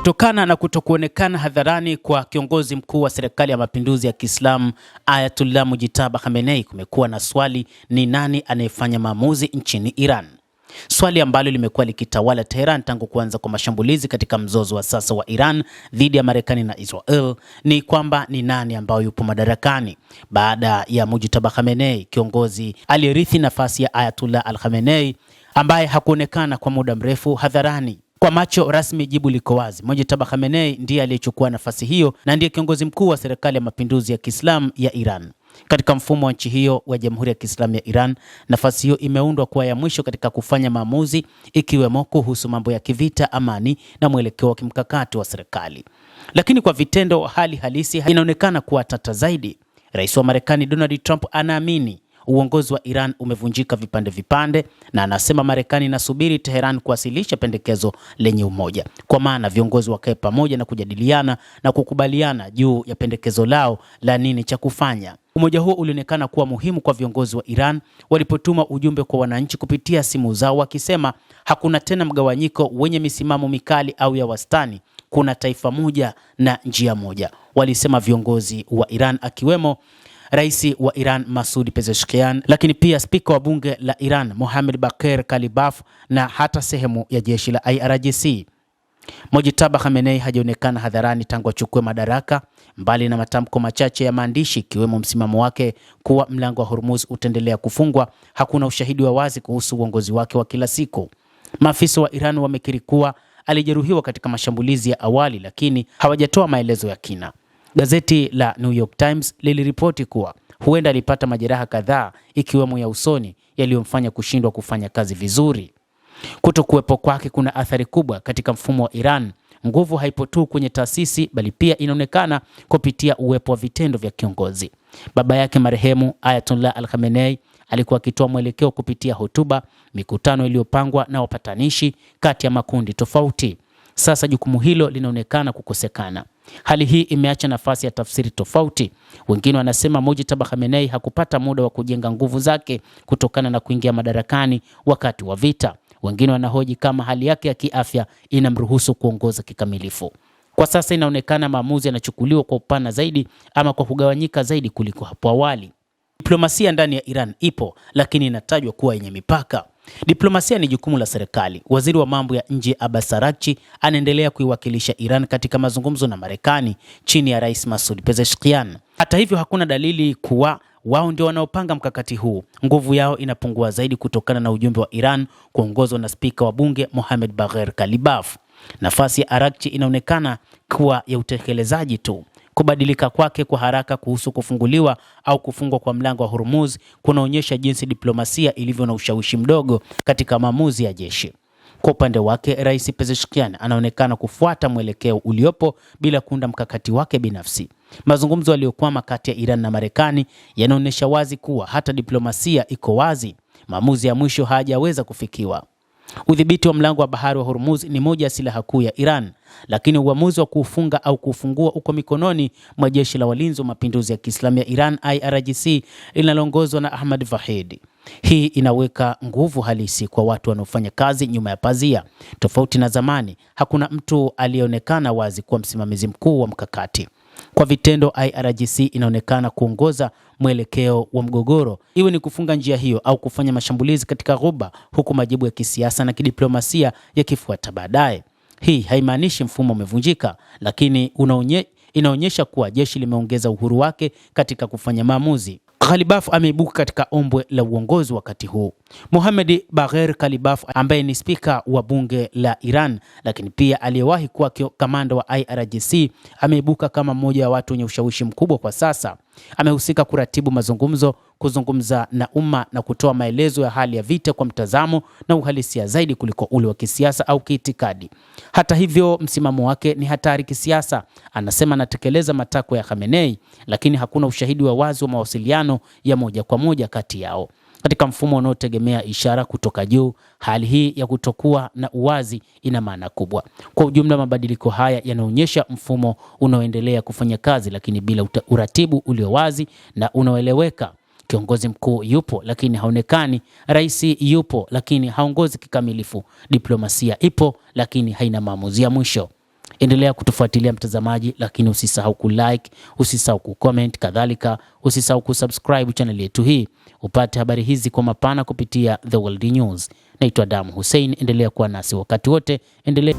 Kutokana na kutokuonekana hadharani kwa kiongozi mkuu wa serikali ya mapinduzi ya Kiislamu Ayatollah Mujtaba Khamenei, kumekuwa na swali, ni nani anayefanya maamuzi nchini Iran? Swali ambalo limekuwa likitawala Tehran tangu kuanza kwa mashambulizi katika mzozo wa sasa wa Iran dhidi ya Marekani na Israel ni kwamba ni nani ambao yupo madarakani baada ya Mujtaba Khamenei, kiongozi aliyerithi nafasi ya Ayatollah Al-Khamenei ambaye hakuonekana kwa muda mrefu hadharani. Kwa macho rasmi jibu liko wazi. Mujtaba Khamenei ndiye aliyechukua nafasi hiyo na ndiye kiongozi mkuu wa serikali ya mapinduzi ya Kiislamu ya Iran. Katika mfumo wa nchi hiyo wa Jamhuri ya Kiislamu ya Iran, nafasi hiyo imeundwa kuwa ya mwisho katika kufanya maamuzi, ikiwemo kuhusu mambo ya kivita, amani na mwelekeo wa kimkakati wa serikali. Lakini kwa vitendo, hali halisi inaonekana kuwa tata zaidi. Rais wa Marekani Donald Trump anaamini uongozi wa Iran umevunjika vipande vipande, na anasema Marekani inasubiri Tehran kuwasilisha pendekezo lenye umoja, kwa maana viongozi wakae pamoja na kujadiliana na kukubaliana juu ya pendekezo lao la nini cha kufanya. Umoja huo ulionekana kuwa muhimu kwa viongozi wa Iran walipotuma ujumbe kwa wananchi kupitia simu zao wakisema hakuna tena mgawanyiko wenye misimamo mikali au ya wastani, kuna taifa moja na njia moja, walisema viongozi wa Iran, akiwemo Rais wa Iran Masoud Pezeshkian, lakini pia spika wa bunge la Iran Mohammad Bagher Kalibaf na hata sehemu ya jeshi la IRGC. Mujtaba Khamenei hajaonekana hadharani tangu achukue madaraka, mbali na matamko machache ya maandishi, ikiwemo msimamo wake kuwa mlango wa Hormuz utaendelea kufungwa. Hakuna ushahidi wa wazi kuhusu uongozi wake wa kila siku. Maafisa wa Iran wamekiri kuwa alijeruhiwa katika mashambulizi ya awali, lakini hawajatoa maelezo ya kina. Gazeti la New York Times liliripoti kuwa huenda alipata majeraha kadhaa, ikiwemo ya usoni, yaliyomfanya kushindwa kufanya kazi vizuri. Kutokuwepo kwake kuna athari kubwa katika mfumo wa Iran. Nguvu haipo tu kwenye taasisi, bali pia inaonekana kupitia uwepo wa vitendo vya kiongozi. Baba yake marehemu Ayatollah Al-Khamenei alikuwa akitoa mwelekeo kupitia hotuba, mikutano iliyopangwa na wapatanishi kati ya makundi tofauti. Sasa jukumu hilo linaonekana kukosekana. Hali hii imeacha nafasi ya tafsiri tofauti. Wengine wanasema Mujtaba Khamenei hakupata muda wa kujenga nguvu zake kutokana na kuingia madarakani wakati wa vita. Wengine wanahoji kama hali yake ya kiafya inamruhusu kuongoza kikamilifu. Kwa sasa inaonekana maamuzi yanachukuliwa kwa upana zaidi ama kwa kugawanyika zaidi kuliko hapo awali. Diplomasia ndani ya Iran ipo, lakini inatajwa kuwa yenye mipaka. Diplomasia ni jukumu la serikali. Waziri wa mambo ya nje Abbas Araghchi anaendelea kuiwakilisha Iran katika mazungumzo na Marekani chini ya Rais Masoud Pezeshkian. Hata hivyo, hakuna dalili kuwa wao ndio wanaopanga mkakati huu. Nguvu yao inapungua zaidi kutokana na ujumbe wa Iran kuongozwa na spika wa bunge Mohammad Bagher Kalibaf. Nafasi ya Araghchi inaonekana kuwa ya utekelezaji tu. Kubadilika kwake kwa haraka kuhusu kufunguliwa au kufungwa kwa mlango wa Hormuz kunaonyesha jinsi diplomasia ilivyo na ushawishi mdogo katika maamuzi ya jeshi. Kwa upande wake, Rais Pezeshkian anaonekana kufuata mwelekeo uliopo bila kuunda mkakati wake binafsi. Mazungumzo yaliyokwama kati ya Iran na Marekani yanaonyesha wazi kuwa hata diplomasia iko wazi, maamuzi ya mwisho hayajaweza kufikiwa. Udhibiti wa mlango wa bahari wa Hormuz ni moja ya silaha kuu ya Iran, lakini uamuzi wa kuufunga au kufungua uko mikononi mwa jeshi la walinzi wa mapinduzi ya Kiislamu ya Iran IRGC linaloongozwa na Ahmad Vahid. Hii inaweka nguvu halisi kwa watu wanaofanya kazi nyuma ya pazia. Tofauti na zamani, hakuna mtu aliyeonekana wazi kuwa msimamizi mkuu wa mkakati. Kwa vitendo, IRGC inaonekana kuongoza mwelekeo wa mgogoro, iwe ni kufunga njia hiyo au kufanya mashambulizi katika Ghuba, huku majibu ya kisiasa na kidiplomasia yakifuata baadaye. Hii haimaanishi mfumo umevunjika, lakini inaonyesha kuwa jeshi limeongeza uhuru wake katika kufanya maamuzi. Kalibaf ameibuka katika ombwe la uongozi wakati huu. Mohammad Bagher Kalibaf, ambaye ni spika wa bunge la Iran lakini pia aliyewahi kuwa kamanda wa IRGC, ameibuka kama mmoja wa watu wenye ushawishi mkubwa kwa sasa. Amehusika kuratibu mazungumzo, kuzungumza na umma na kutoa maelezo ya hali ya vita kwa mtazamo na uhalisia zaidi kuliko ule wa kisiasa au kiitikadi. Hata hivyo, msimamo wake ni hatari kisiasa. Anasema anatekeleza matakwa ya Khamenei, lakini hakuna ushahidi wa wazi wa mawasiliano ya moja kwa moja kati yao. Katika mfumo unaotegemea ishara kutoka juu, hali hii ya kutokuwa na uwazi ina maana kubwa. Kwa ujumla, mabadiliko haya yanaonyesha mfumo unaoendelea kufanya kazi, lakini bila uratibu ulio wazi na unaoeleweka. Kiongozi mkuu yupo lakini haonekani, rais yupo lakini haongozi kikamilifu, diplomasia ipo lakini haina maamuzi ya mwisho. Endelea kutufuatilia mtazamaji, lakini usisahau kulike, usisahau kucomment, kadhalika usisahau kusubscribe channel yetu hii upate habari hizi kwa mapana kupitia The World News. Naitwa Adamu Hussein, endelea kuwa nasi wakati wote, endelea